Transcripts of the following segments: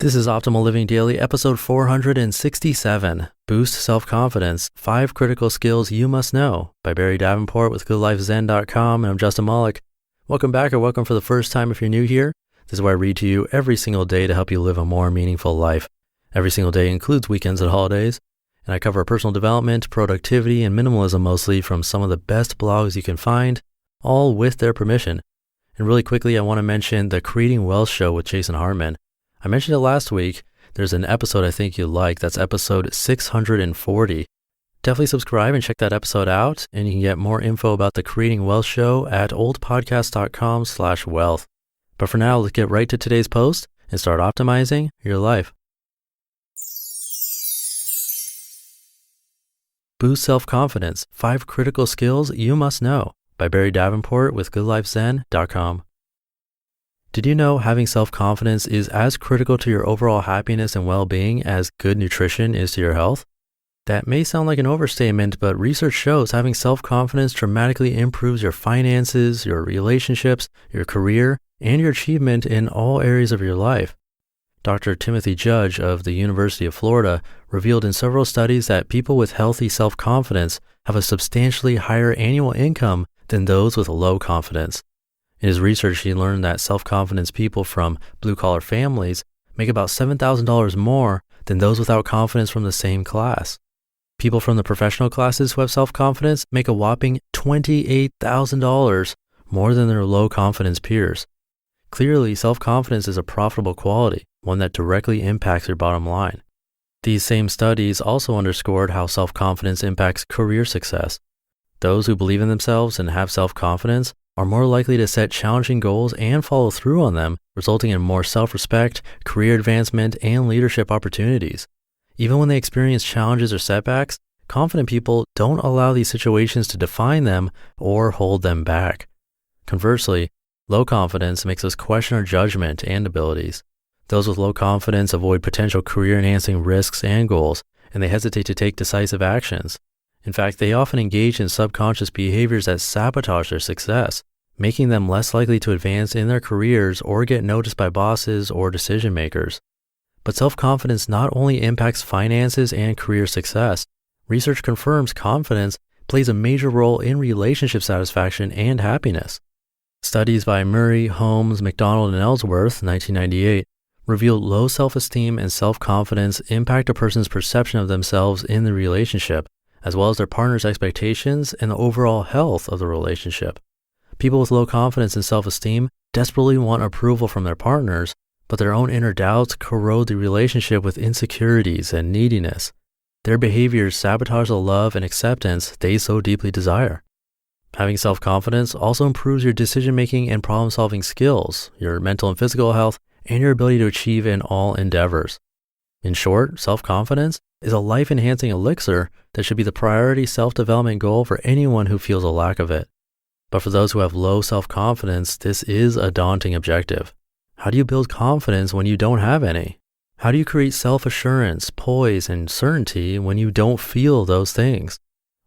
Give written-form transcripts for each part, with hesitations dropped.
This is Optimal Living Daily, episode 467, Boost Self-Confidence, 5 Critical Skills You Must Know, by Barrie Davenport with GoodLifeZen.com, and I'm Justin Malik. Welcome back, or welcome for the first time if you're new here. This is where I read to you every single day to help you live a more meaningful life. Every single day includes weekends and holidays, and I cover personal development, productivity, and minimalism mostly from some of the best blogs you can find, all with their permission. And really quickly, I want to mention the Creating Wealth show with Jason Hartman. I mentioned it last week. There's an episode I think you'll like. That's episode 640. Definitely subscribe and check that episode out. And you can get more info about the Creating Wealth show at oldpodcast.com/wealth. But for now, let's get right to today's post and start optimizing your life. Boost Self-Confidence, 5 Critical Skills You Must Know, by Barrie Davenport with GoodLifeZen.com. Did you know having self-confidence is as critical to your overall happiness and well-being as good nutrition is to your health? That may sound like an overstatement, but research shows having self-confidence dramatically improves your finances, your relationships, your career, and your achievement in all areas of your life. Dr. Timothy Judge of the University of Florida revealed in several studies that people with healthy self-confidence have a substantially higher annual income than those with low confidence. In his research, he learned that self-confidence people from blue-collar families make about $7,000 more than those without confidence from the same class. People from the professional classes who have self-confidence make a whopping $28,000 more than their low-confidence peers. Clearly, self-confidence is a profitable quality, one that directly impacts your bottom line. These same studies also underscored how self-confidence impacts career success. Those who believe in themselves and have self-confidence are more likely to set challenging goals and follow through on them, resulting in more self-respect, career advancement, and leadership opportunities. Even when they experience challenges or setbacks, confident people don't allow these situations to define them or hold them back. Conversely, low confidence makes us question our judgment and abilities. Those with low confidence avoid potential career-enhancing risks and goals, and they hesitate to take decisive actions. In fact, they often engage in subconscious behaviors that sabotage their success, making them less likely to advance in their careers or get noticed by bosses or decision makers. But self-confidence not only impacts finances and career success. Research confirms confidence plays a major role in relationship satisfaction and happiness. Studies by Murray, Holmes, McDonald, and Ellsworth, 1998, revealed low self-esteem and self-confidence impact a person's perception of themselves in the relationship, as well as their partner's expectations and the overall health of the relationship. People with low confidence and self-esteem desperately want approval from their partners, but their own inner doubts corrode the relationship with insecurities and neediness. Their behaviors sabotage the love and acceptance they so deeply desire. Having self-confidence also improves your decision-making and problem-solving skills, your mental and physical health, and your ability to achieve in all endeavors. In short, self-confidence is a life-enhancing elixir that should be the priority self-development goal for anyone who feels a lack of it. But for those who have low self-confidence, this is a daunting objective. How do you build confidence when you don't have any? How do you create self-assurance, poise, and certainty when you don't feel those things?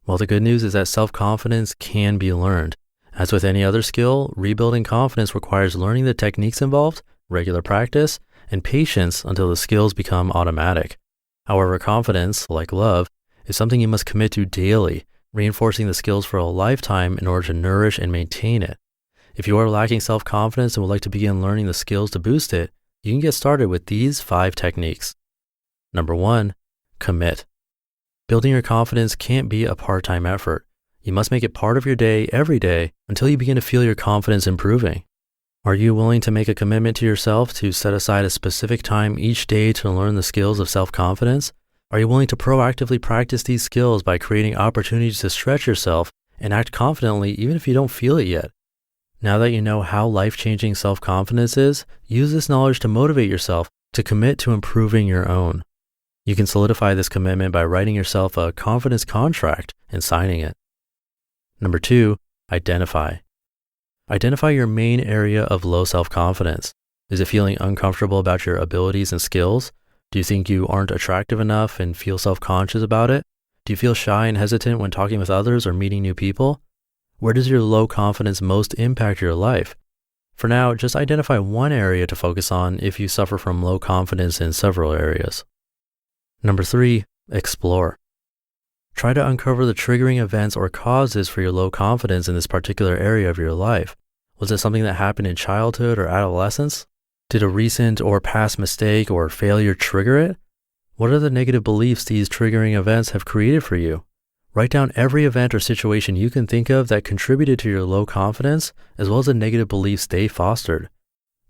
Well, the good news is that self-confidence can be learned. As with any other skill, rebuilding confidence requires learning the techniques involved, regular practice, and patience until the skills become automatic. However, confidence, like love, is something you must commit to daily, reinforcing the skills for a lifetime in order to nourish and maintain it. If you are lacking self-confidence and would like to begin learning the skills to boost it, you can get started with these 5 techniques. Number 1, commit. Building your confidence can't be a part-time effort. You must make it part of your day every day until you begin to feel your confidence improving. Are you willing to make a commitment to yourself to set aside a specific time each day to learn the skills of self-confidence? Are you willing to proactively practice these skills by creating opportunities to stretch yourself and act confidently even if you don't feel it yet? Now that you know how life-changing self-confidence is, use this knowledge to motivate yourself to commit to improving your own. You can solidify this commitment by writing yourself a confidence contract and signing it. Number 2, identify. Identify your main area of low self-confidence. Is it feeling uncomfortable about your abilities and skills? Do you think you aren't attractive enough and feel self-conscious about it? Do you feel shy and hesitant when talking with others or meeting new people? Where does your low confidence most impact your life? For now, just identify one area to focus on if you suffer from low confidence in several areas. Number 3, explore. Try to uncover the triggering events or causes for your low confidence in this particular area of your life. Was it something that happened in childhood or adolescence? Did a recent or past mistake or failure trigger it? What are the negative beliefs these triggering events have created for you? Write down every event or situation you can think of that contributed to your low confidence, as well as the negative beliefs they fostered.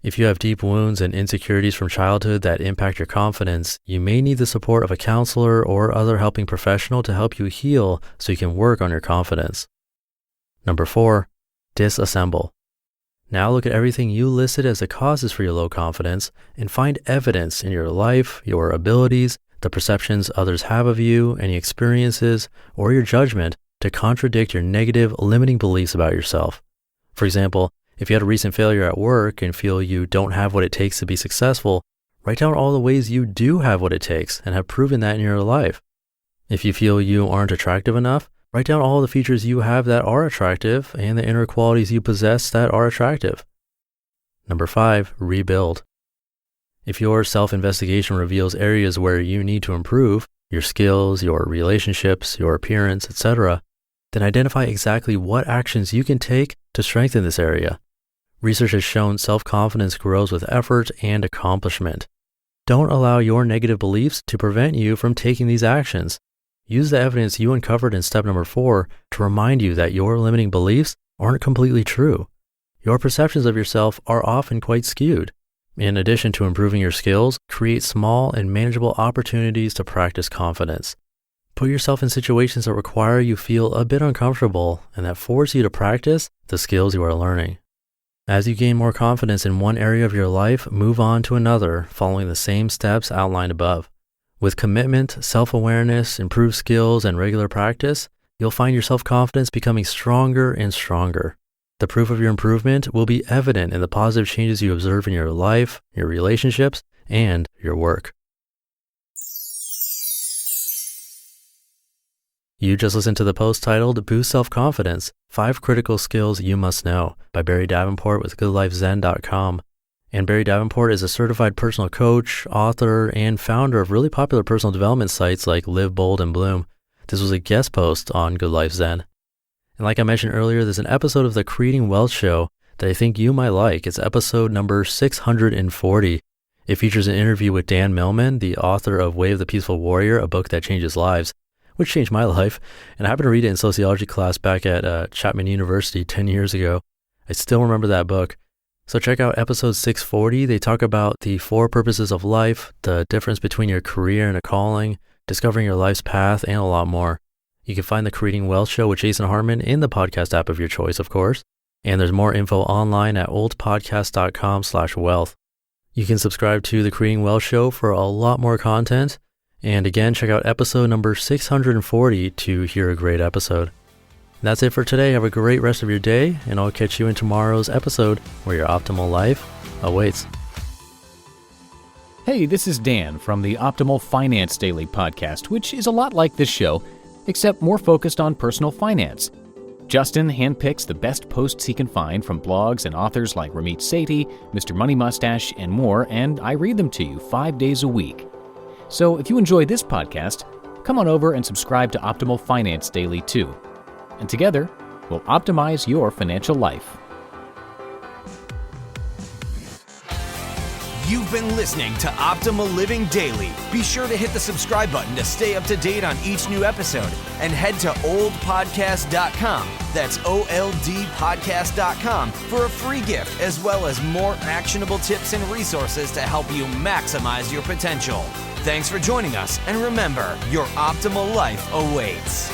If you have deep wounds and insecurities from childhood that impact your confidence, you may need the support of a counselor or other helping professional to help you heal so you can work on your confidence. Number 4, disassemble. Now look at everything you listed as the causes for your low confidence and find evidence in your life, your abilities, the perceptions others have of you, any experiences, or your judgment to contradict your negative, limiting beliefs about yourself. For example, if you had a recent failure at work and feel you don't have what it takes to be successful, write down all the ways you do have what it takes and have proven that in your life. If you feel you aren't attractive enough, write down all the features you have that are attractive and the inner qualities you possess that are attractive. Number 5, rebuild. If your self-investigation reveals areas where you need to improve, your skills, your relationships, your appearance, etc., then identify exactly what actions you can take to strengthen this area. Research has shown self-confidence grows with effort and accomplishment. Don't allow your negative beliefs to prevent you from taking these actions. Use the evidence you uncovered in step number 4 to remind you that your limiting beliefs aren't completely true. Your perceptions of yourself are often quite skewed. In addition to improving your skills, create small and manageable opportunities to practice confidence. Put yourself in situations that require you feel a bit uncomfortable and that force you to practice the skills you are learning. As you gain more confidence in one area of your life, move on to another, following the same steps outlined above. With commitment, self-awareness, improved skills, and regular practice, you'll find your self-confidence becoming stronger and stronger. The proof of your improvement will be evident in the positive changes you observe in your life, your relationships, and your work. You just listened to the post titled Boost Self-Confidence, 5 Critical Skills You Must Know by Barrie Davenport with GoodLifeZen.com. And Barrie Davenport is a certified personal coach, author, and founder of really popular personal development sites like Live Bold and Bloom. This was a guest post on Good Life Zen. And like I mentioned earlier, there's an episode of the Creating Wealth Show that I think you might like. It's episode number 640. It features an interview with Dan Millman, the author of Way of the Peaceful Warrior, a book that changes lives, which changed my life. And I happened to read it in sociology class back at Chapman University 10 years ago. I still remember that book. So check out episode 640. They talk about the 4 purposes of life, the difference between your career and a calling, discovering your life's path, and a lot more. You can find the Creating Wealth Show with Jason Hartman in the podcast app of your choice, of course. And there's more info online at oldpodcast.com/wealth. You can subscribe to the Creating Wealth Show for a lot more content. And again, check out episode number 640 to hear a great episode. And that's it for today. Have a great rest of your day, and I'll catch you in tomorrow's episode where your optimal life awaits. Hey, this is Dan from the Optimal Finance Daily podcast, which is a lot like this show, except more focused on personal finance. Justin handpicks the best posts he can find from blogs and authors like Ramit Sethi, Mr. Money Mustache, and more, and I read them to you 5 days a week. So if you enjoy this podcast, come on over and subscribe to Optimal Finance Daily too. And together, we'll optimize your financial life. You've been listening to Optimal Living Daily. Be sure to hit the subscribe button to stay up to date on each new episode, and head to oldpodcast.com. That's OLDpodcast.com for a free gift, as well as more actionable tips and resources to help you maximize your potential. Thanks for joining us, and remember, your optimal life awaits.